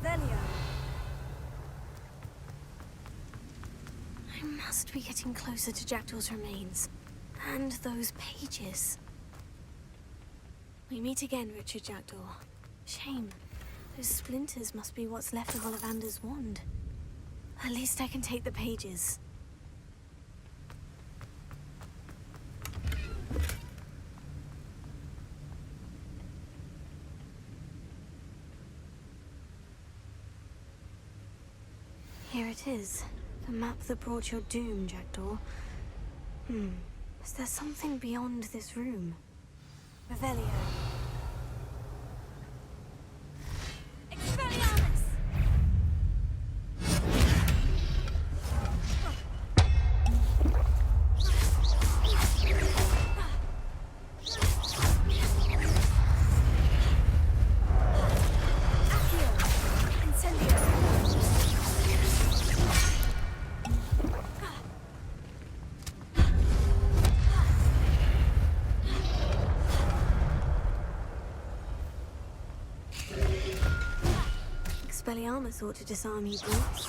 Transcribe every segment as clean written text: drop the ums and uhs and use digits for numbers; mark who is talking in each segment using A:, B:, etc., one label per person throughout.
A: I must be getting closer to Jackdaw's remains. And those pages. We meet again, Richard Jackdaw. Shame. Those splinters must be what's left of Ollivander's wand. At least I can take the pages. Here it is. The map that brought your doom, Jackdaw. Is there something beyond this room? Revelio. Expelliarmus! Expelliarmus thought to disarm you brutes.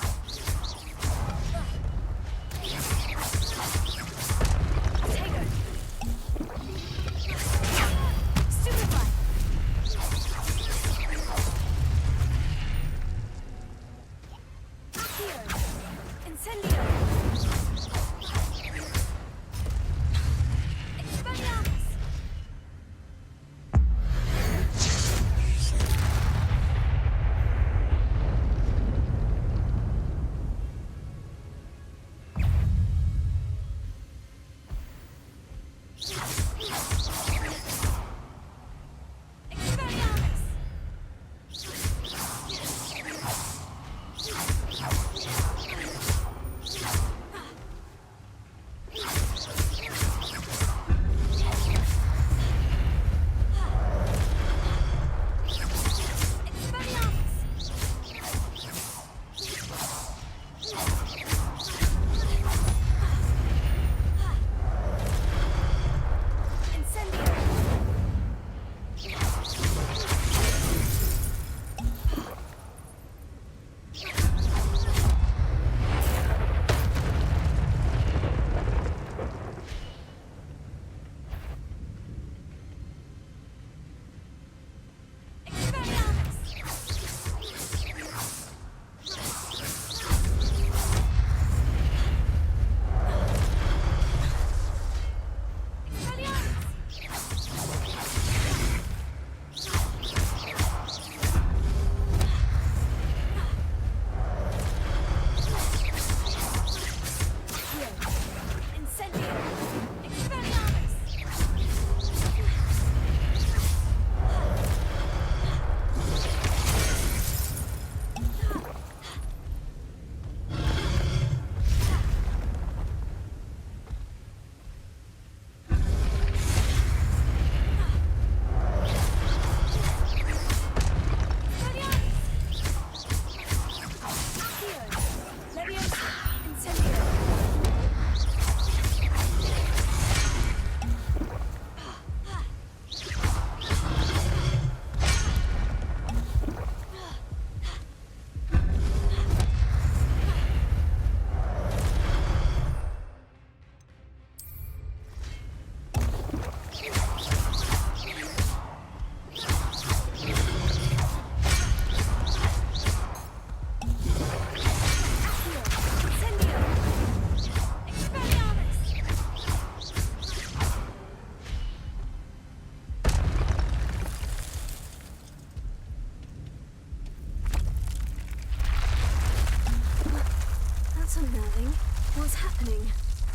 A: What's happening?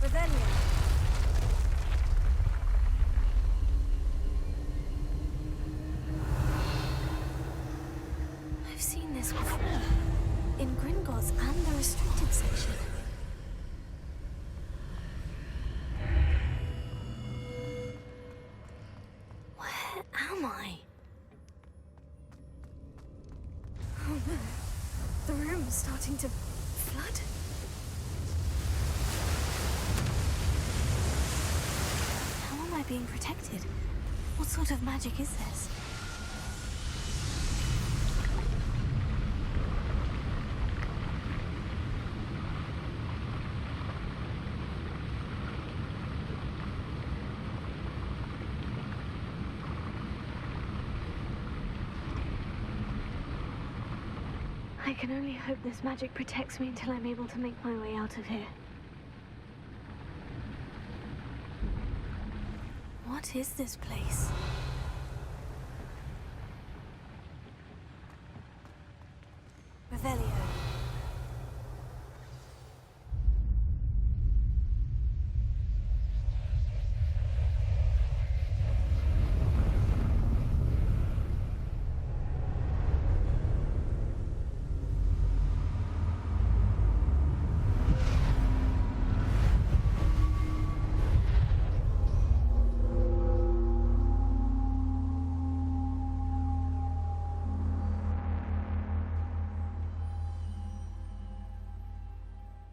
A: Rebellion. I've seen this before. In Gringotts and the restricted section. Where am I? Oh no. The room's starting to flood. Being protected? What sort of magic is this? I can only hope this magic protects me until I'm able to make my way out of here. What is this place? Revelio.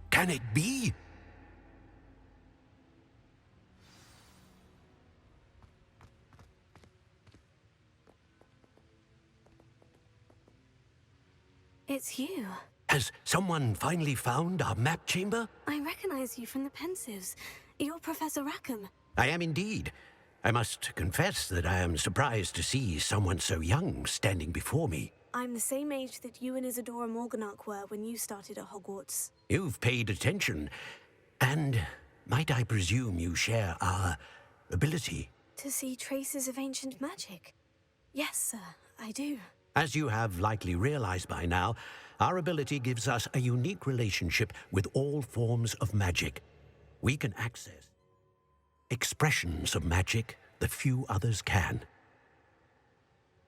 B: Can it be?
A: It's you.
B: Has someone finally found our map chamber?
A: I recognize you from the Pensives. You're Professor Rackham.
B: I am indeed. I must confess that I am surprised to see someone so young standing before me.
A: I'm the same age that you and Isadora Morganach were when you started at Hogwarts.
B: You've paid attention. And might I presume you share our ability?
A: To see traces of ancient magic? Yes, sir, I do.
B: As you have likely realized by now, our ability gives us a unique relationship with all forms of magic. We can access expressions of magic that few others can.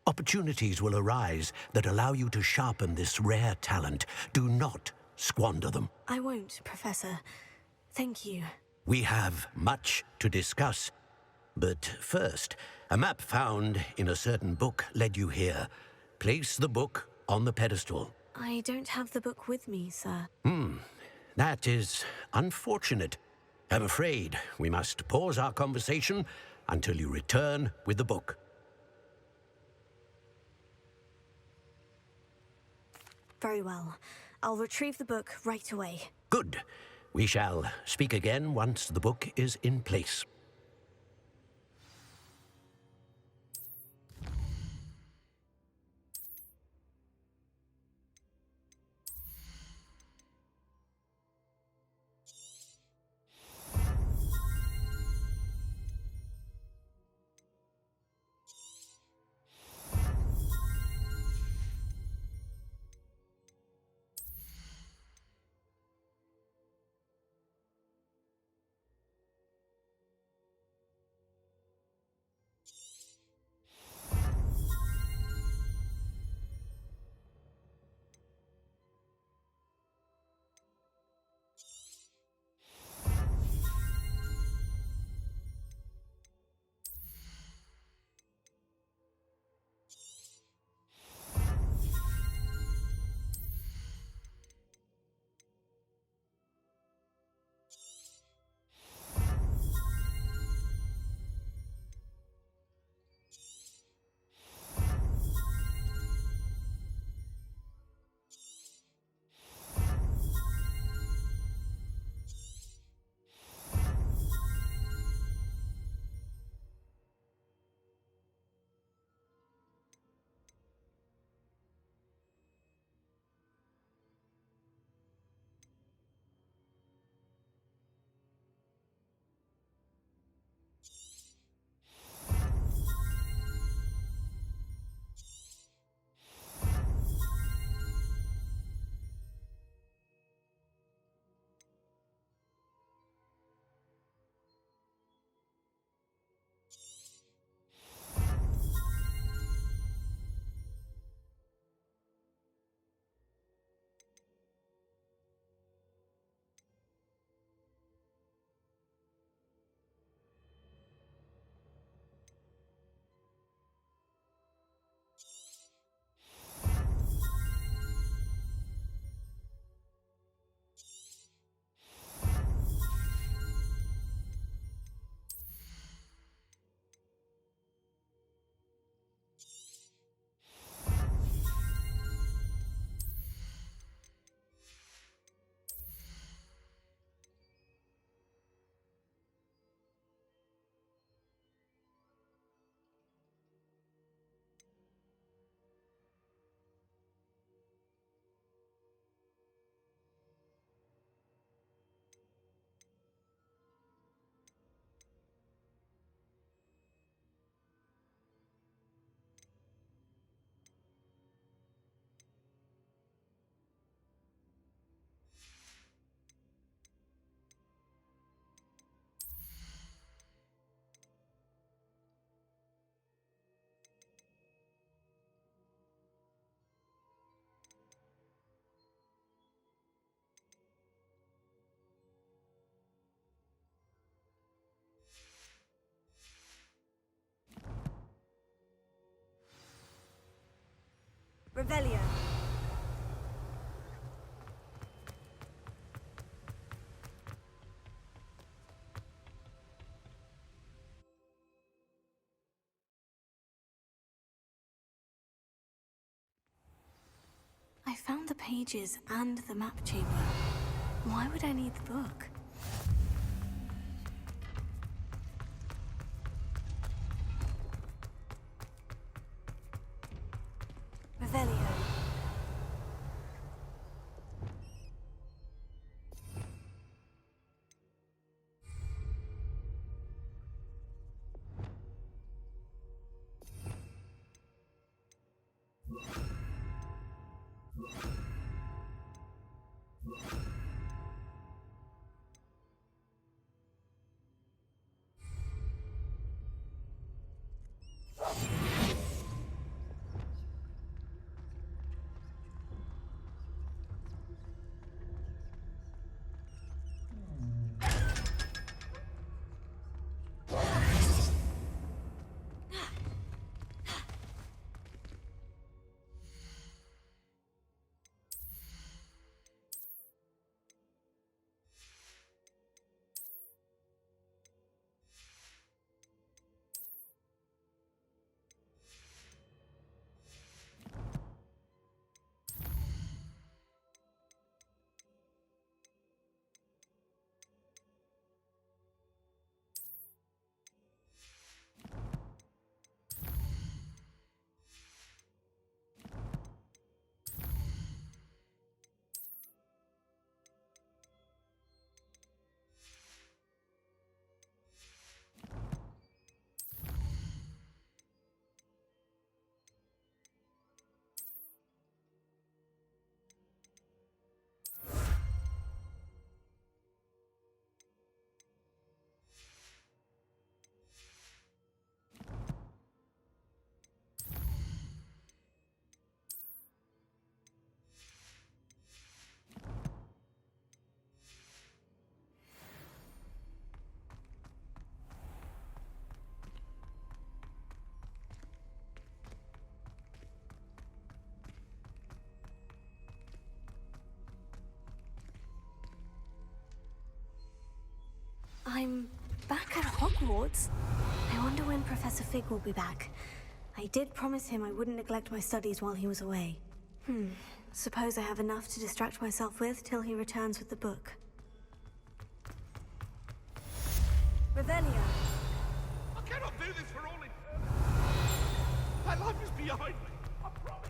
B: Opportunities will arise that allow you to sharpen this rare talent. Do not squander them.
A: I won't, Professor. Thank you.
B: We have much to discuss. But first, a map found in a certain book led you here. Place the book on the pedestal.
A: I don't have the book with me, sir.
B: That is unfortunate. I'm afraid we must pause our conversation until you return with the book.
A: Very well. I'll retrieve the book right away.
B: Good. We shall speak again once the book is in place.
A: Revelio. I found the pages and the map chamber. Why would I need the book? Revelio. I'm back at Hogwarts. I wonder when Professor Fig will be back. I did promise him I wouldn't neglect my studies while he was away. Suppose I have enough to distract myself with till he returns with the book. Revelio.
C: I cannot do this for all eternity. My life is behind me. I promise.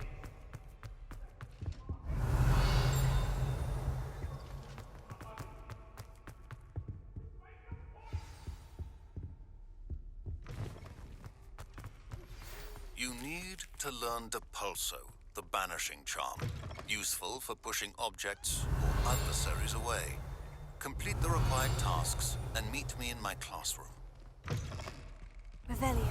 D: You need to learn Depulso, the banishing charm. Useful for pushing objects or adversaries away. Complete the required tasks and meet me in my classroom.
A: Revelio.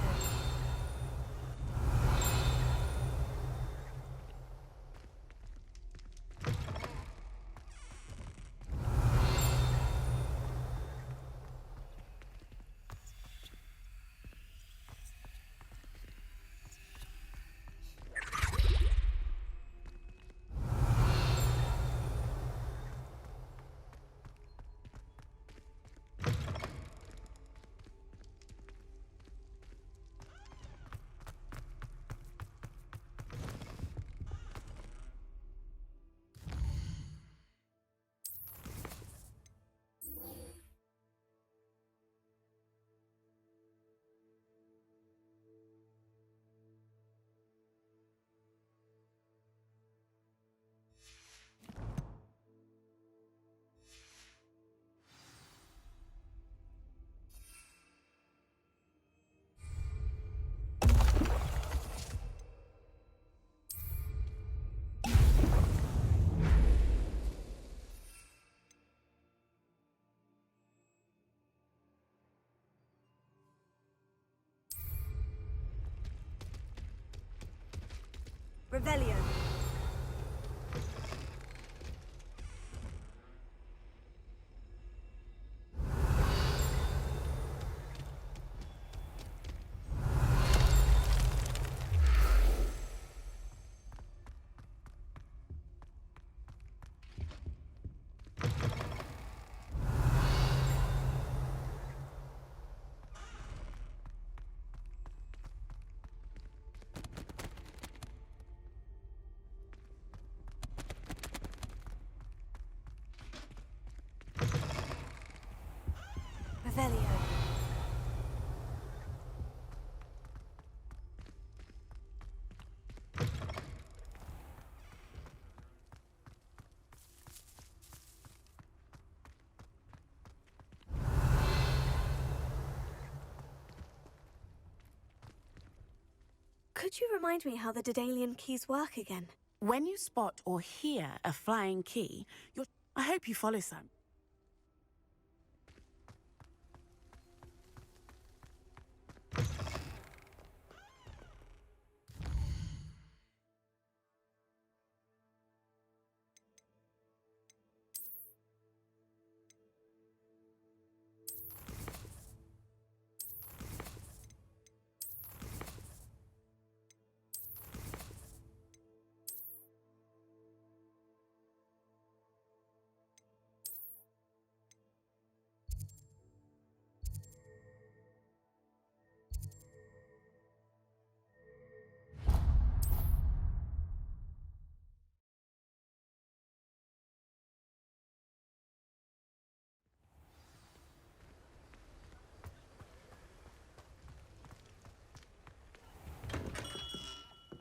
A: Revelio. Could you remind me how the Daedalian keys work again?
E: When you spot or hear a flying key, I hope you follow some.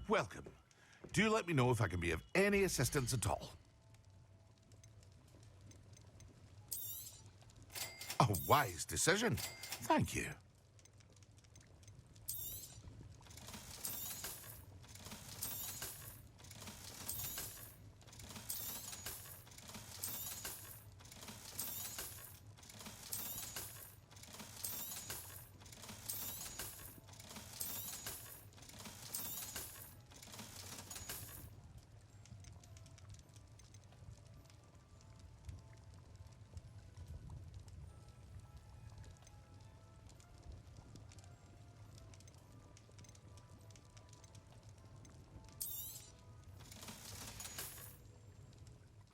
C: Welcome. Do let me know if I can be of any assistance at all. A wise decision. Thank you.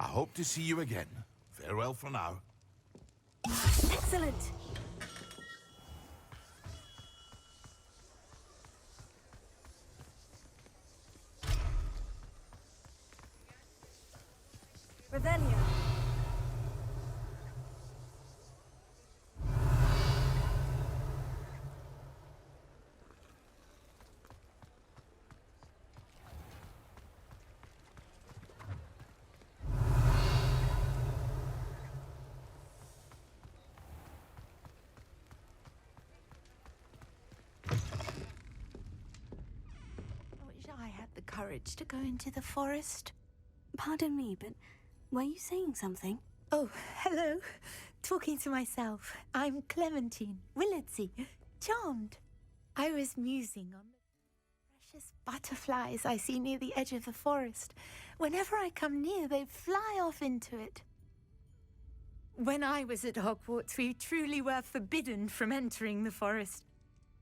C: I hope to see you again. Farewell for now.
A: Excellent! Revelio.
F: I had the courage to go into the forest.
A: Pardon me, but were you saying something?
F: Oh, hello. Talking to myself. I'm Clementine, Willardsey, charmed. I was musing on the precious butterflies I see near the edge of the forest. Whenever I come near, they fly off into it. When I was at Hogwarts, we truly were forbidden from entering the forest.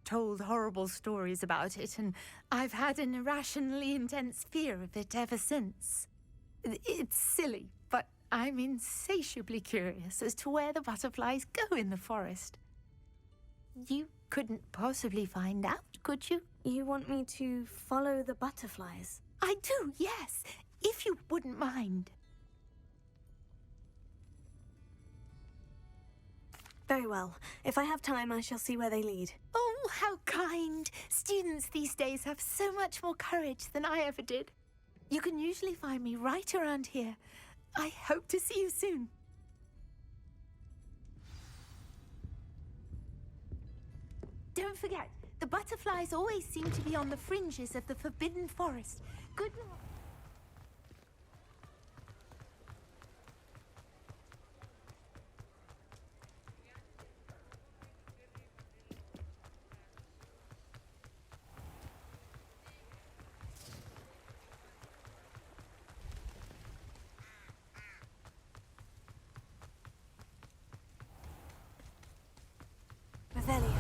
F: Told horrible stories about it, and I've had an irrationally intense fear of it ever since. It's silly, but I'm insatiably curious as to where the butterflies go in the forest. You couldn't possibly find out, could you?
A: You want me to follow the butterflies?
F: I do, yes, if you wouldn't mind.
A: Very well. If I have time, I shall see where they lead.
F: Oh, how kind! Students these days have so much more courage than I ever did. You can usually find me right around here. I hope to see you soon. Don't forget, the butterflies always seem to be on the fringes of the Forbidden Forest. Good luck.
A: Revelio.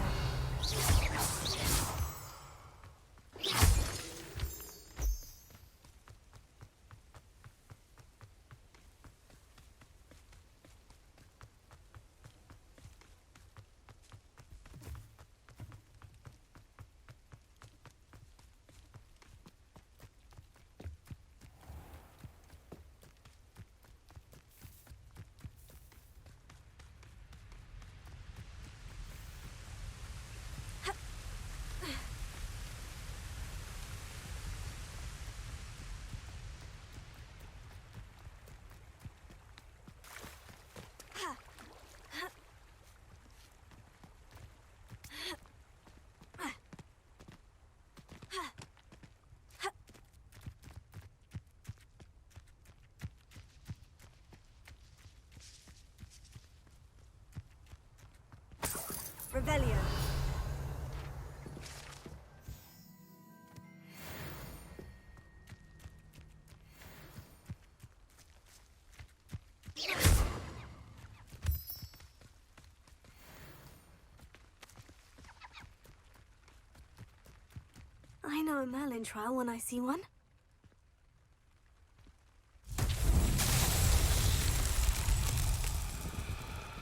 A: know a Merlin trial when I see one.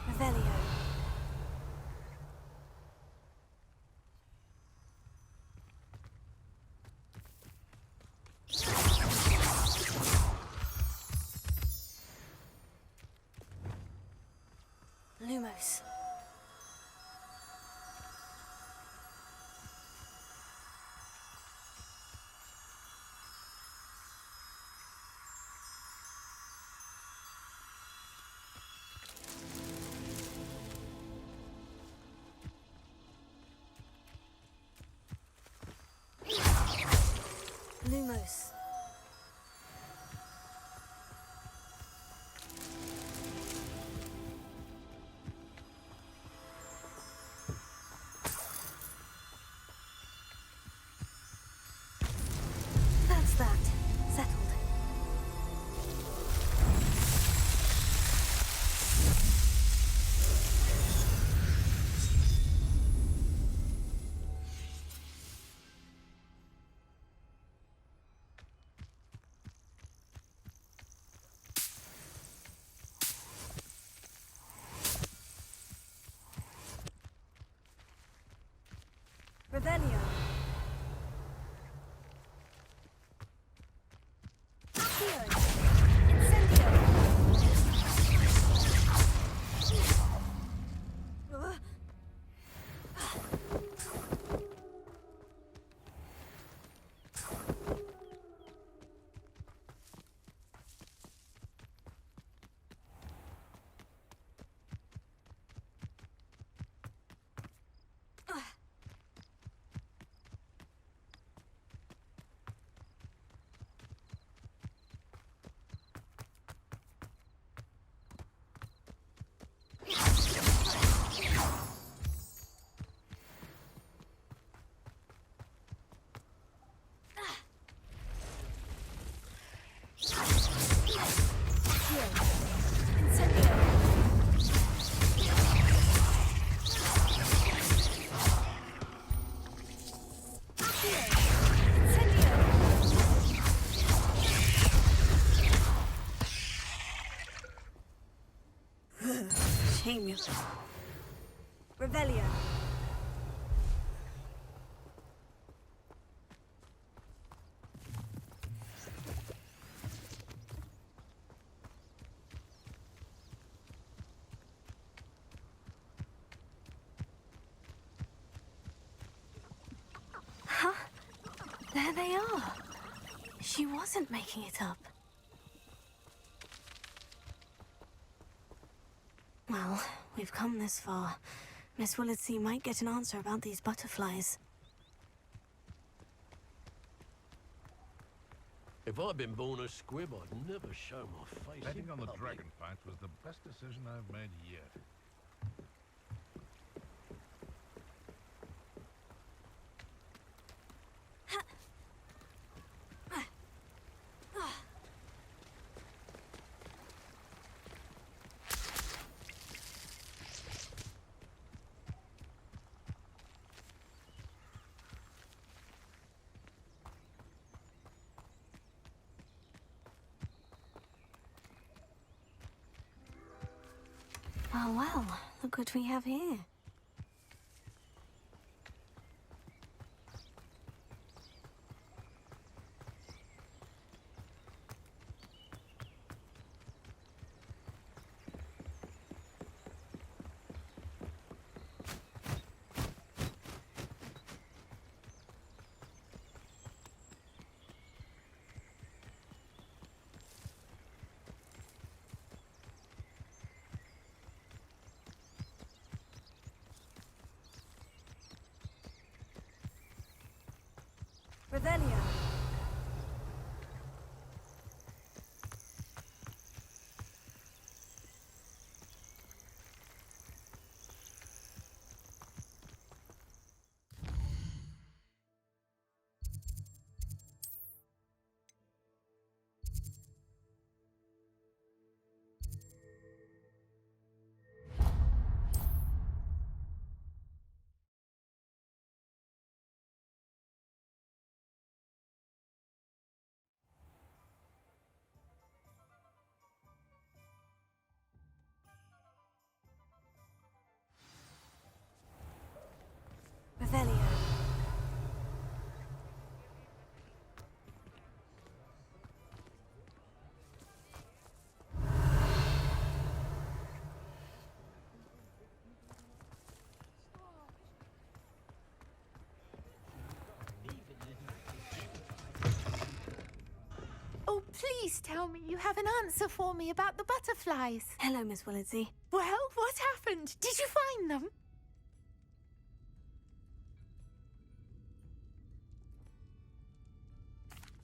A: Revelio. Lumos. Lumos. That's that. Settled. Revelio. Accio. Incendio. Shame you. Revelio. Huh? There they are. She wasn't making it up. Well, we've come this far. Miss Willardsea might get an answer about these butterflies.
G: If I'd been born a squib, I'd never show my face.
C: Betting
G: in
C: on the
G: public.
C: dragon fight was the best decision I've made yet.
A: Oh well, look what we have here. Revelio.
F: please tell me you have an answer for me about the butterflies.
A: Hello, Miss Willardsey.
F: Well, what happened? Did you find them?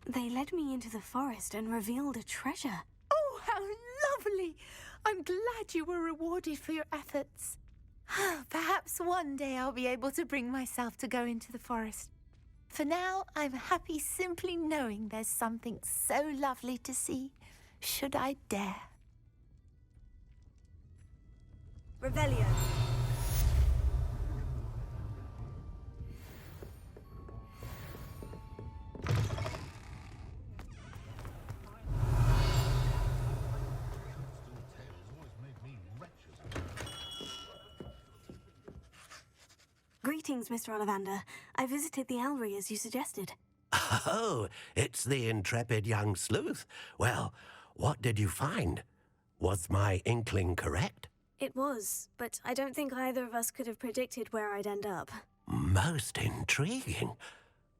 A: They led me into the forest and revealed a treasure.
F: Oh, how lovely! I'm glad you were rewarded for your efforts. Perhaps one day I'll be able to bring myself to go into the forest. For now, I'm happy simply knowing there's something so lovely to see, should I dare.
A: Revelio. Greetings, Mr. Ollivander. I visited the Owlry as you suggested.
B: Oh, it's the intrepid young sleuth. Well, what did you find? Was my inkling correct?
A: It was, but I don't think either of us could have predicted where I'd end up.
B: Most intriguing.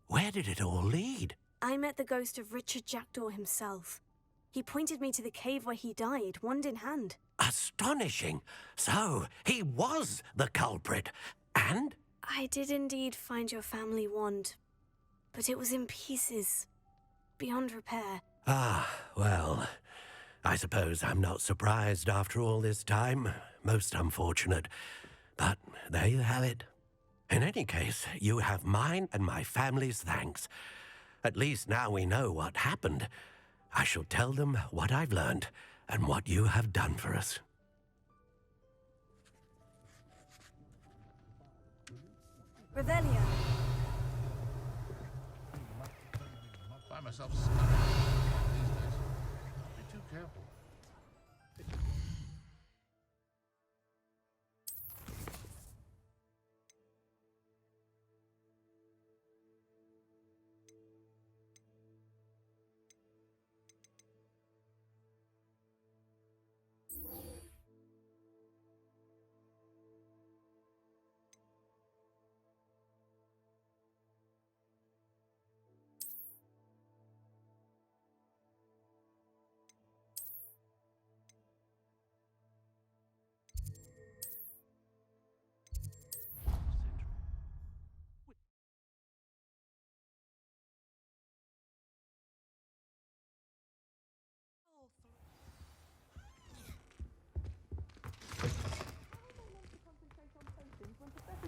B: Where did it all lead?
A: I met the ghost of Richard Jackdaw himself. He pointed me to the cave where he died, wand in hand.
B: Astonishing. So, he was the culprit. And?
A: I did indeed find your family wand, but it was in pieces, beyond repair.
B: Ah, well, I suppose I'm not surprised after all this time. Most unfortunate. But there you have it. In any case, you have mine and my family's thanks. At least now we know what happened. I shall tell them what I've learned and what you have done for us.
A: Revelio.
C: I find myself stuck these days. Be too careful.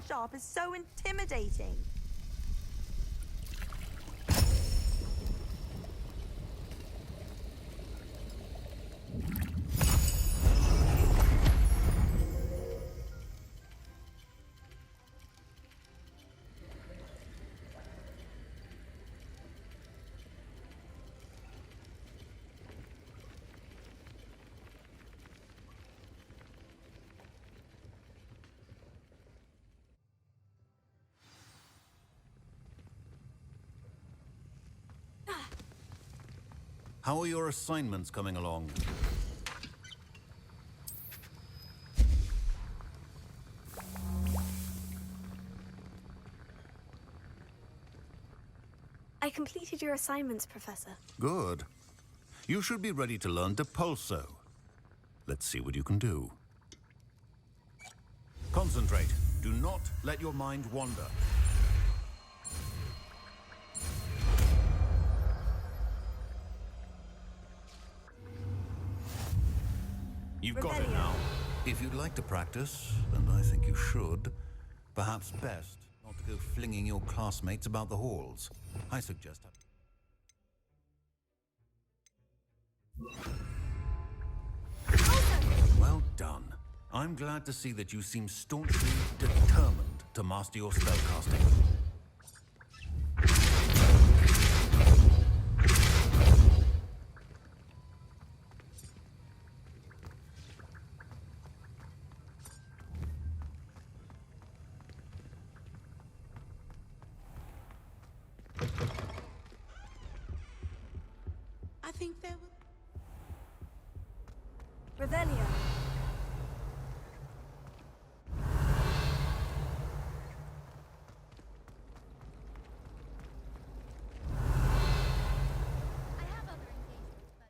H: Sharp is so intimidating.
D: How are your assignments coming along?
A: I completed your assignments, Professor.
D: Good. You should be ready to learn Depulso. Let's see what you can do. Concentrate. Do not let your mind wander. You've got it now. If you'd like to practice, and I think you should, perhaps best not to go flinging your classmates about the halls. I suggest... Well done. I'm glad to see that you seem staunchly determined to master your spellcasting.
E: I think there were...
A: Revelio.
I: I have other engagements,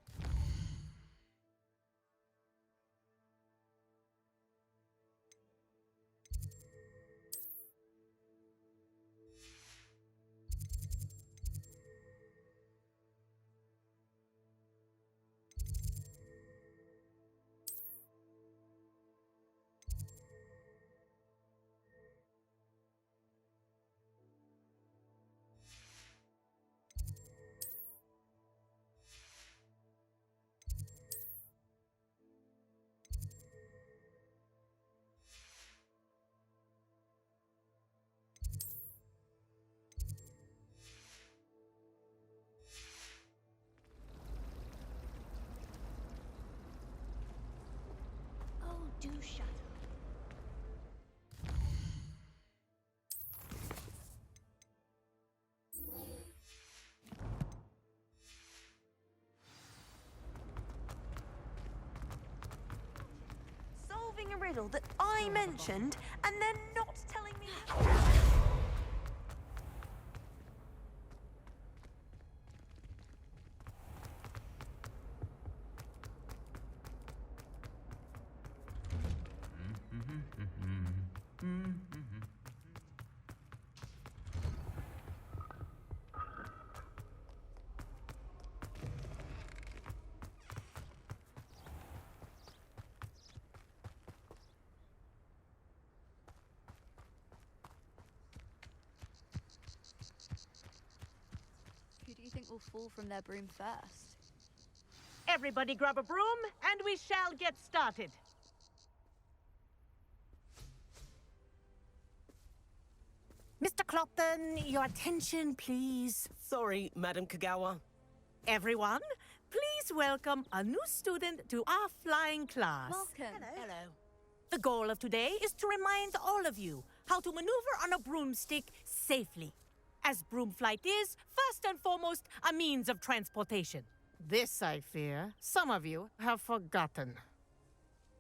I: Do shut up.
H: Solving a riddle that I mentioned and then not telling me.
I: Who do you think will fall from their broom first?
J: Everybody grab a broom, and we shall get started. Mr. Clopton, your attention, please.
K: Sorry, Madam Kagawa.
J: Everyone, please welcome a new student to our flying class.
I: Welcome.
E: Hello.
J: The goal of today is to remind all of you how to maneuver on a broomstick safely. As broom flight is, first and foremost, a means of transportation. This, I fear, some of you have forgotten.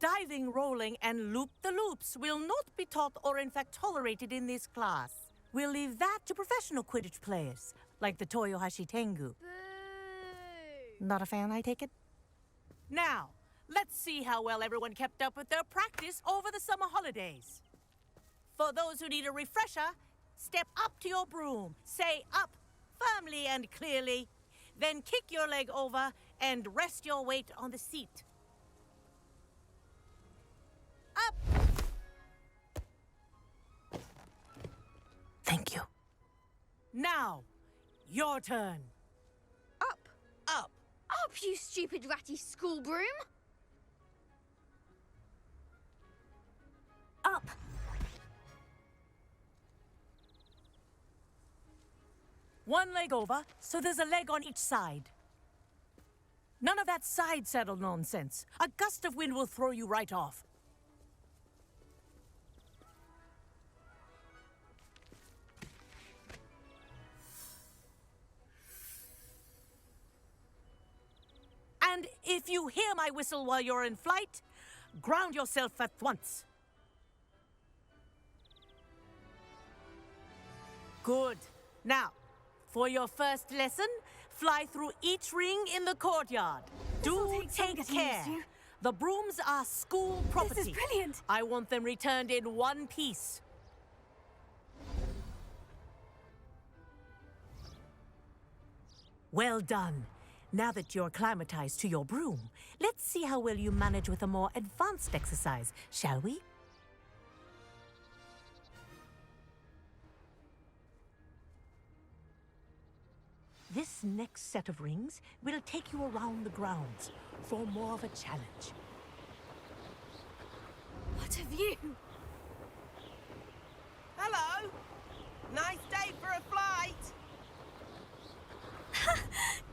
J: Diving, rolling, and loop-the-loops will not be taught or in fact tolerated in this class. We'll leave that to professional Quidditch players, like the Toyohashi Tengu.
I: Boo!
J: Not a fan, I take it? Now, let's see how well everyone kept up with their practice over the summer holidays. For those who need a refresher, step up to your broom, say up firmly and clearly, then kick your leg over and rest your weight on the seat. Up! Thank you. Now, your turn.
I: Up!
K: Up!
I: Up, you stupid ratty school broom!
A: Up!
J: One leg over, so there's a leg on each side. None of that side saddle nonsense. A gust of wind will throw you right off. And if you hear my whistle while you're in flight, ground yourself at once. Good. Now, for your first lesson, fly through each ring in the courtyard. Do take care. The brooms are school property.
A: This is brilliant.
J: I want them returned in one piece. Well done. Now that you're acclimatized to your broom, let's see how well you manage with a more advanced exercise, shall we? This next set of rings will take you around the grounds for more of a challenge.
A: What a view!
K: Hello! Nice day for a flight!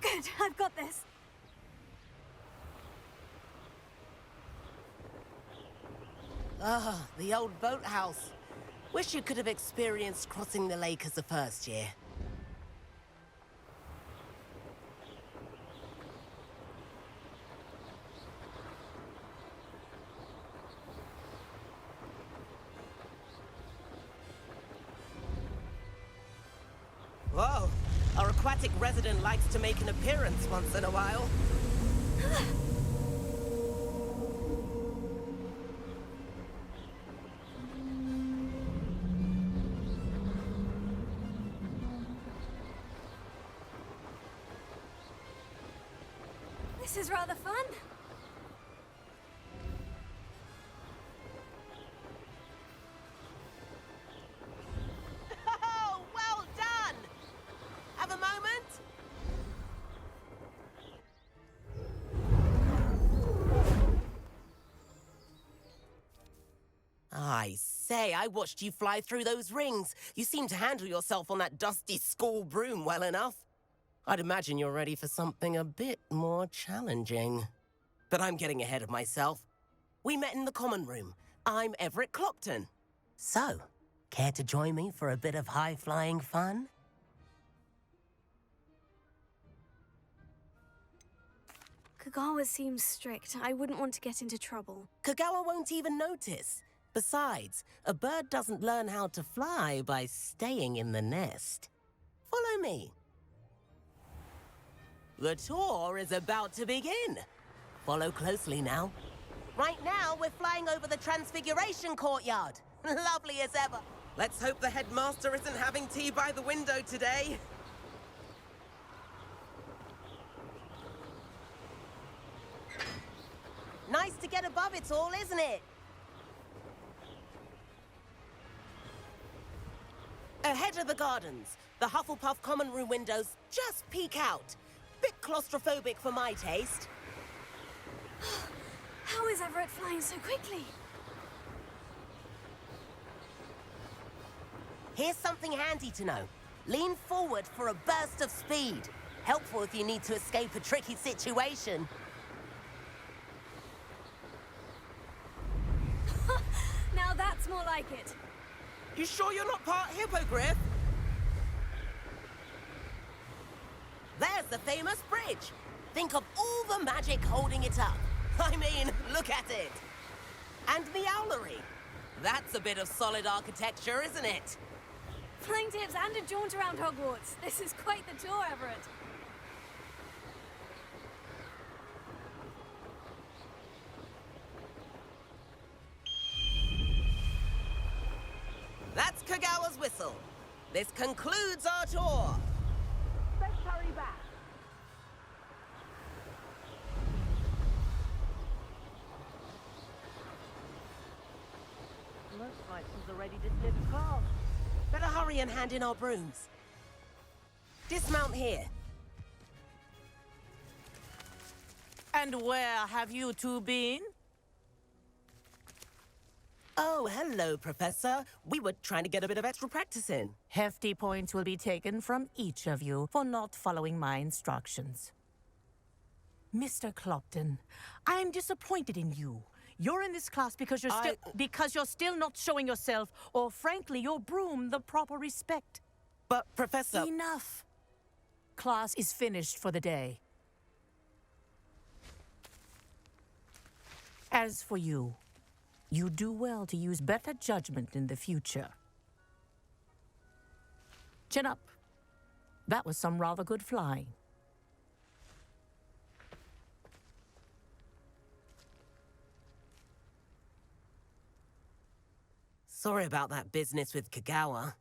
A: Good, I've got this.
K: Ah, the old boathouse. Wish you could have experienced crossing the lake as a first year. Whoa, our aquatic resident likes to make an appearance once in a while.
A: This is rather fun.
K: Oh, well done! Have a moment? I say, I watched you fly through those rings. You seem to handle yourself on that dusty school broom well enough. I'd imagine you're ready for something a bit more challenging. But I'm getting ahead of myself. We met in the common room. I'm Everett Clopton. So, care to join me for a bit of high-flying fun?
A: Kagawa seems strict. I wouldn't want to get into trouble.
K: Kagawa won't even notice. Besides, a bird doesn't learn how to fly by staying in the nest. Follow me. The tour is about to begin. Follow closely now. Right now, we're flying over the Transfiguration Courtyard. Lovely as ever. Let's hope the headmaster isn't having tea by the window today. Nice to get above it all, isn't it? Ahead of the gardens, the Hufflepuff common room windows just peek out. Bit claustrophobic for my taste.
A: How is Everett flying so quickly?
K: Here's something handy to know. Lean forward for a burst of speed. Helpful if you need to escape a tricky situation.
A: Now that's more like it.
K: You sure you're not part hippogriff? There's the famous bridge. Think of all the magic holding it up. I mean, look at it. And the owlery. That's a bit of solid architecture, isn't it?
A: Flying tips and a jaunt around Hogwarts. This is quite the tour, Everett.
K: That's Kagawa's whistle. This concludes our tour.
J: Let's hurry back. Looks like she's already dismissed class.
K: Better hurry and hand in our brooms. Dismount here.
J: And where have you two been?
K: Oh, hello, Professor. We were trying to get a bit of extra practice in.
J: Hefty points will be taken from each of you for not following my instructions. Mr. Clopton, I'm disappointed in you. You're in this class because you're still not showing yourself, or frankly, your broom, the proper respect.
K: But, Professor...
J: Enough. Class is finished for the day. As for you, you do well to use better judgment in the future. Chin up. That was some rather good flying.
K: Sorry about that business with Kagawa,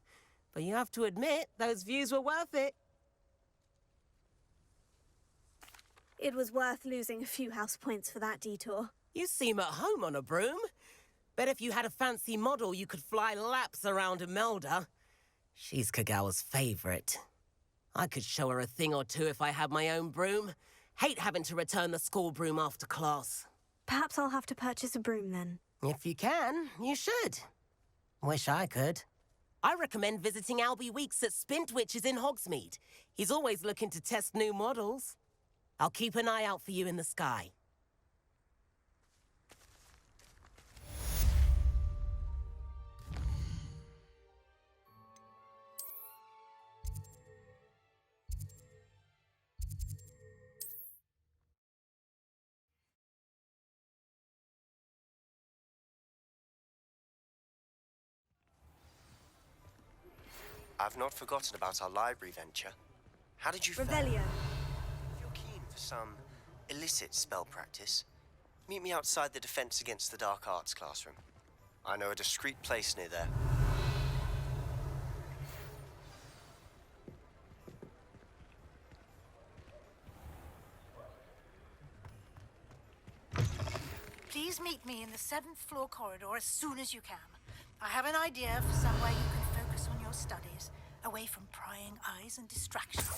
K: but you have to admit, those views were worth it.
A: It was worth losing a few house points for that detour.
K: You seem at home on a broom. Bet if you had a fancy model, you could fly laps around Imelda. She's Kagawa's favorite. I could show her a thing or two if I had my own broom. Hate having to return the school broom after class.
A: Perhaps I'll have to purchase a broom then.
K: If you can, you should. Wish I could. I recommend visiting Albie Weeks at Spintwitches in Hogsmeade. He's always looking to test new models. I'll keep an eye out for you in the sky.
L: I've not forgotten about our library venture. How did you fare?
A: Revelio.
L: If you're keen for some illicit spell practice, meet me outside the Defense Against the Dark Arts classroom. I know a discreet place near there.
M: Please meet me in the 7th floor corridor as soon as you can. I have an idea for somewhere you can focus on your studies, away from prying eyes and distractions.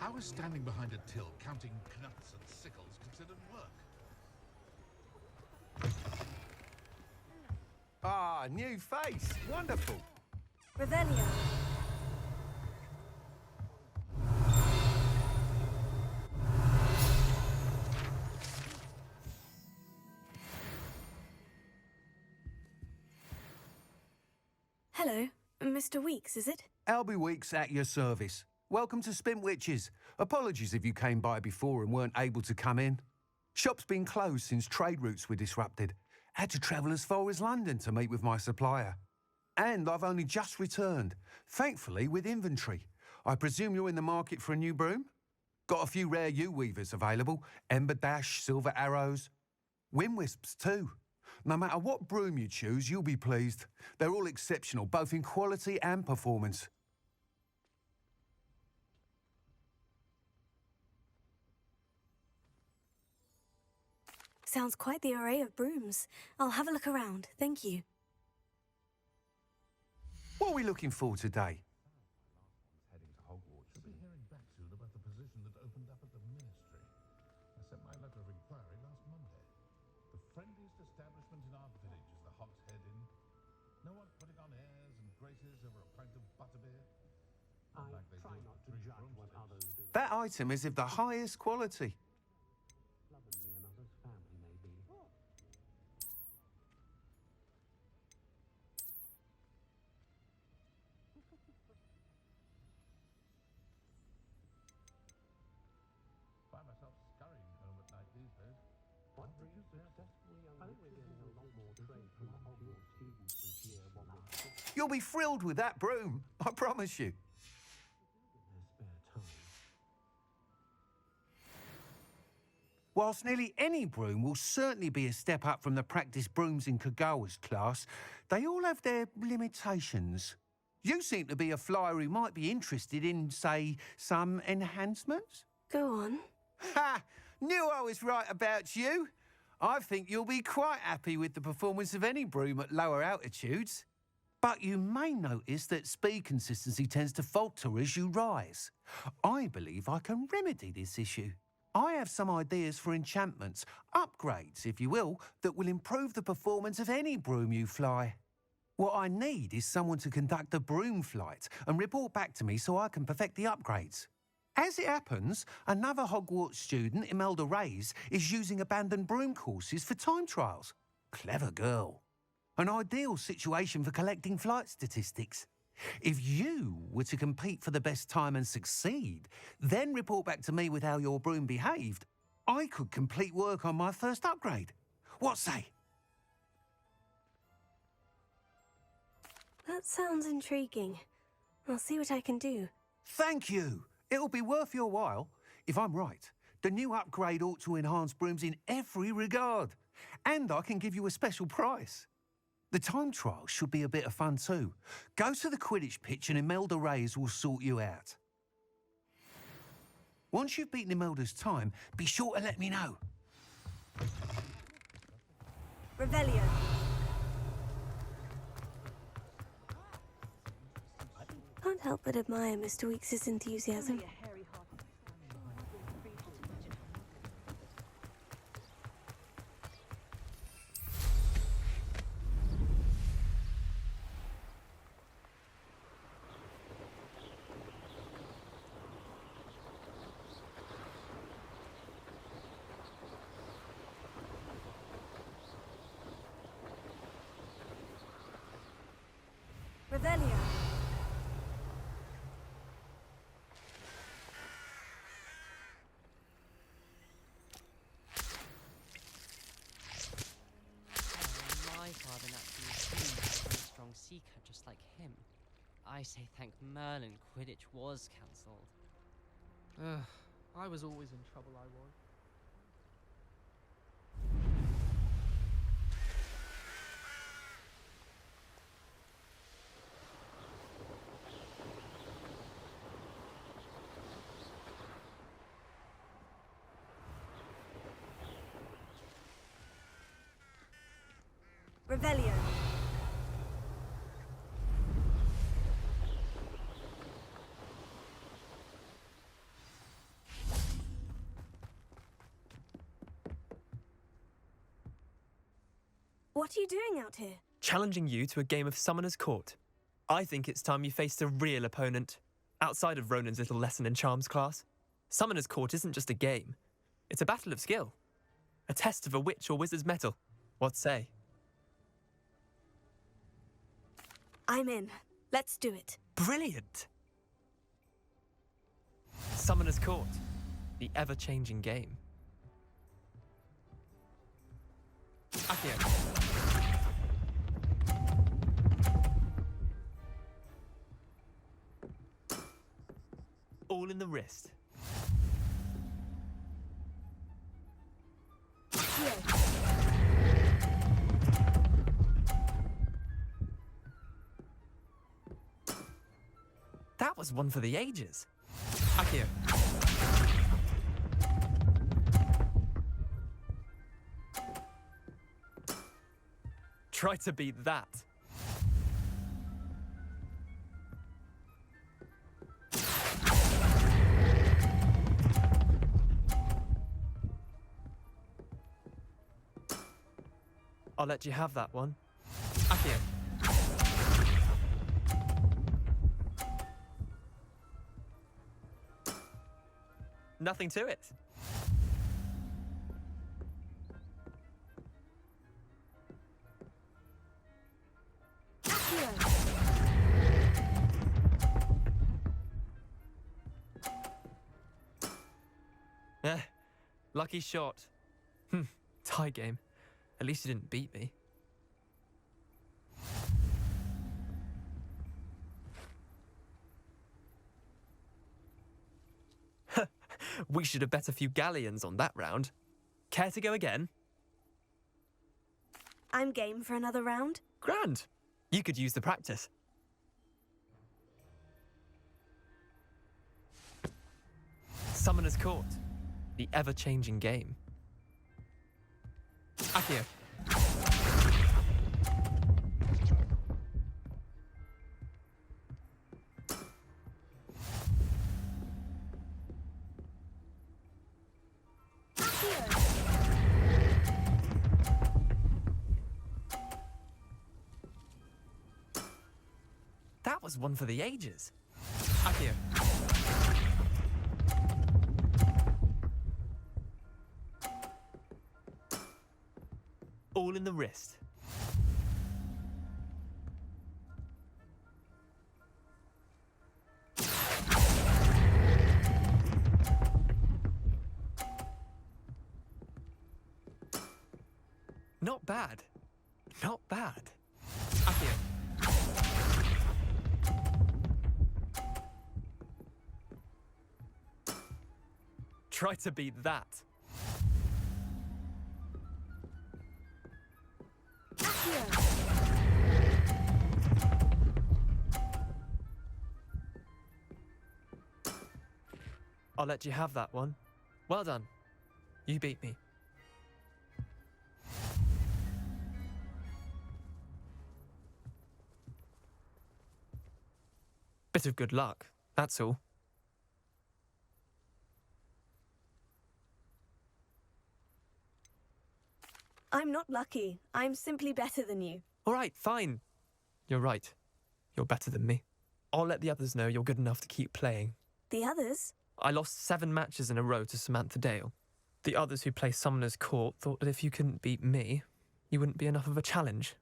C: How is standing behind a till counting knuts and sickles considered work?
N: Ah, new face. Wonderful.
A: Revelio. Hello, Mr. Weeks, is it?
N: Albie Weeks at your service. Welcome to Spintwitches. Apologies if you came by before and weren't able to come in. Shop's been closed since trade routes were disrupted. Had to travel as far as London to meet with my supplier. And I've only just returned, thankfully with inventory. I presume you're in the market for a new broom? Got a few rare U-weavers available. Ember Dash, Silver Arrows. Wind Wisps too. No matter what broom you choose, you'll be pleased. They're all exceptional, both in quality and performance.
A: Sounds quite the array of brooms. I'll have a look around, thank you.
N: What are we looking for today?
C: Heading to Hogwarts. Should be hearing back soon about the position that opened up at the Ministry. I sent my letter of inquiry last Monday. The friendliest establishment in our village is the Hog's Head Inn. No one putting on airs and graces over a pint of butterbeer. Not like they do at the broomsticks.
N: That item is of the highest quality.
C: Find myself scurrying home at night these days. What do you successful young I think we're getting a lot more trade from the Hogwarts students this year.
N: You'll be thrilled with that broom, I promise you. Whilst nearly any broom will certainly be a step up from the practice brooms in Kagawa's class, they all have their limitations. You seem to be a flyer who might be interested in, say, some enhancements?
A: Go on.
N: Ha! Knew I was right about you. I think you'll be quite happy with the performance of any broom at lower altitudes. But you may notice that speed consistency tends to falter as you rise. I believe I can remedy this issue. I have some ideas for enchantments, upgrades, if you will, that will improve the performance of any broom you fly. What I need is someone to conduct a broom flight and report back to me so I can perfect the upgrades. As it happens, another Hogwarts student, Imelda Reyes, is using abandoned broom courses for time trials. Clever girl. An ideal situation for collecting flight statistics. If you were to compete for the best time and succeed, then report back to me with how your broom behaved, I could complete work on my first upgrade. What say?
A: That sounds intriguing. I'll see what I can do.
N: Thank you. It'll be worth your while. If I'm right, the new upgrade ought to enhance brooms in every regard. And I can give you a special price. The time trial should be a bit of fun too. Go to the Quidditch pitch and Imelda Reyes will sort you out. Once you've beaten Imelda's time, be sure to let me know.
A: Revelio. Can't help but admire Mr. Weeks' enthusiasm. Revelio.
O: My father naturally assumed I was a strong seeker just like him. I say thank Merlin Quidditch was cancelled.
P: I was always in trouble, I was.
A: Revelio. What are you doing out here?
Q: Challenging you to a game of Summoner's Court. I think it's time you faced a real opponent, outside of Ronan's little lesson in charms class. Summoner's Court isn't just a game. It's a battle of skill. A test of a witch or wizard's mettle. What say?
A: I'm in. Let's do it.
Q: Brilliant! Summoner's Court. The ever-changing game. Accio. All in the wrist. That was one for the ages. Accio. Try to beat that. I'll let you have that one. Accio. Nothing to it. Lucky shot. Tie game. At least you didn't beat me. We should have bet a few galleons on that round. Care to go again?
A: I'm game for another round.
Q: Grand. You could use the practice. Summoner's Court. The ever-changing game. Accio. That was one for the ages. Accio. All in the wrist. Not bad. Not bad. Accio. Try to beat that. I'll let you have that one. Well done. You beat me. Bit of good luck, that's all.
A: I'm not lucky. I'm simply better than you.
Q: All right, fine. You're right. You're better than me. I'll let the others know you're good enough to keep playing.
A: The others?
Q: I lost 7 matches in a row to Samantha Dale. The others who play Summoner's Court thought that if you couldn't beat me, you wouldn't be enough of a challenge.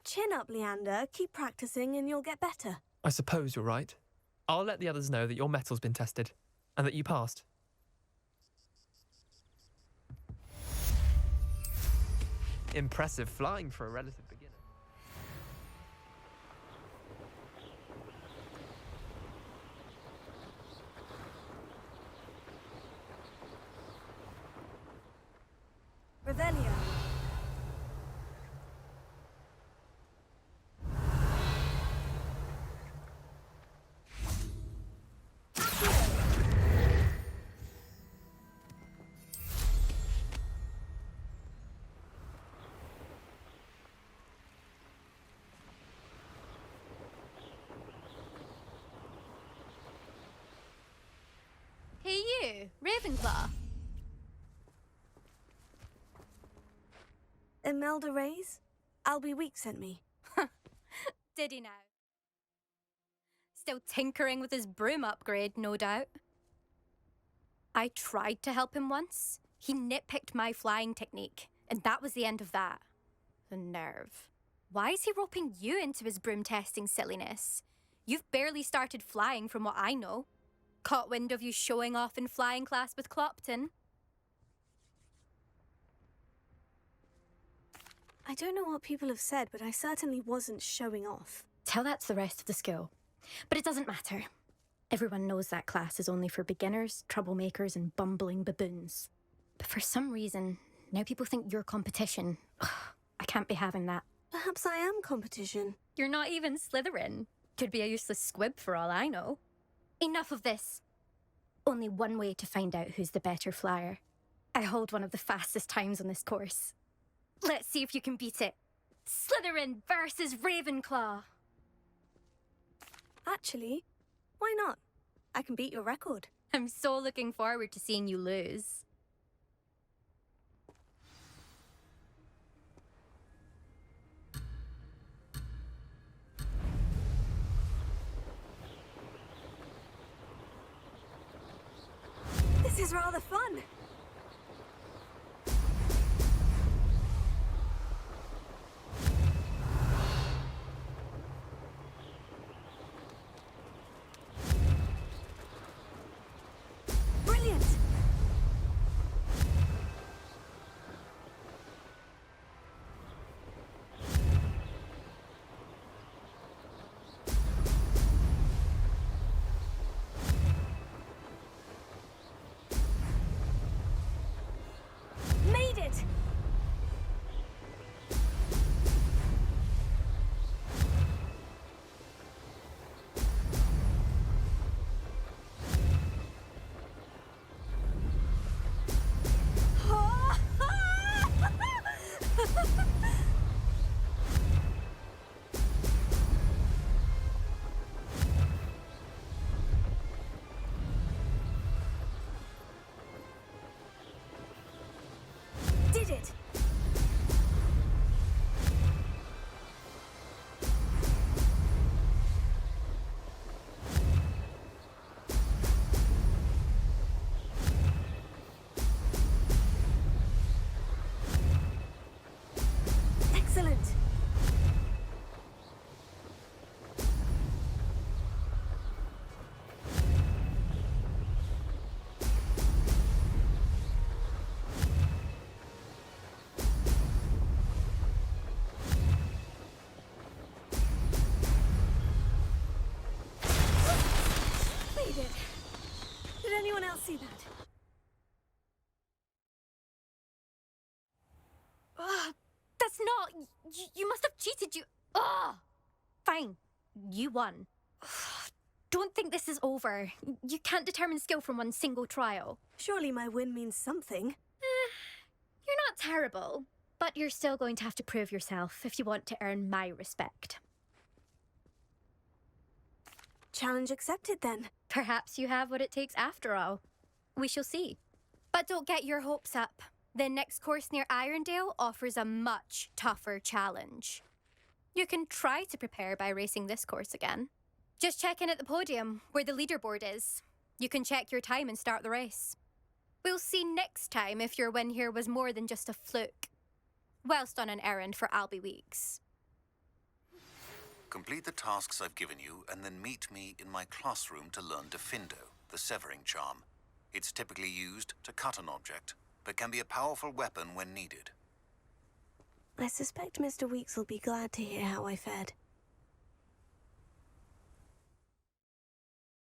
A: Chin up, Leander. Keep practicing and you'll get better.
Q: I suppose you're right. I'll let the others know that your metal's been tested, and that you passed. Impressive flying for a relative beginner.
A: Revelio.
I: Hey you, Ravenclaw.
A: Imelda Reyes? Albie Weeks sent me.
R: Did he now? Still tinkering with his broom upgrade, no doubt. I tried to help him once. He nitpicked my flying technique, and that was the end of that. The nerve. Why is he roping you into his broom testing silliness? You've barely started flying from what I know. Caught wind of you showing off in flying class with Clopton.
A: I don't know what people have said, but I certainly wasn't showing off.
R: Tell that to the rest of the school. But it doesn't matter. Everyone knows that class is only for beginners, troublemakers, and bumbling baboons. But for some reason, now people think you're competition. Ugh, I can't be having that.
A: Perhaps I am competition.
R: You're not even Slytherin. Could be a useless squib for all I know. Enough of this. Only one way to find out who's the better flyer. I hold one of the fastest times on this course. Let's see if you can beat it. Slytherin versus Ravenclaw.
A: Actually, why not? I can beat your record.
R: I'm so looking forward to seeing you lose.
A: This is rather fun. Brilliant! Made it! Did it! Excellent! Made it! Did anyone else see that?
R: That's not... You must have cheated, you... Ugh! Fine. You won. Don't think this is over. You can't determine skill from one single trial.
A: Surely my win means something.
R: You're not terrible, but you're still going to have to prove yourself if you want to earn my respect.
A: Challenge accepted, then.
R: Perhaps you have what it takes after all. We shall see. But don't get your hopes up. The next course near Irondale offers a much tougher challenge. You can try to prepare by racing this course again. Just check in at the podium, where the leaderboard is. You can check your time and start the race. We'll see next time if your win here was more than just a fluke. Whilst on an errand for Albie Weeks.
D: Complete the tasks I've given you, and then meet me in my classroom to learn Diffindo, the severing charm. It's typically used to cut an object, but can be a powerful weapon when needed.
A: I suspect Mr. Weeks will be glad to hear how I fared.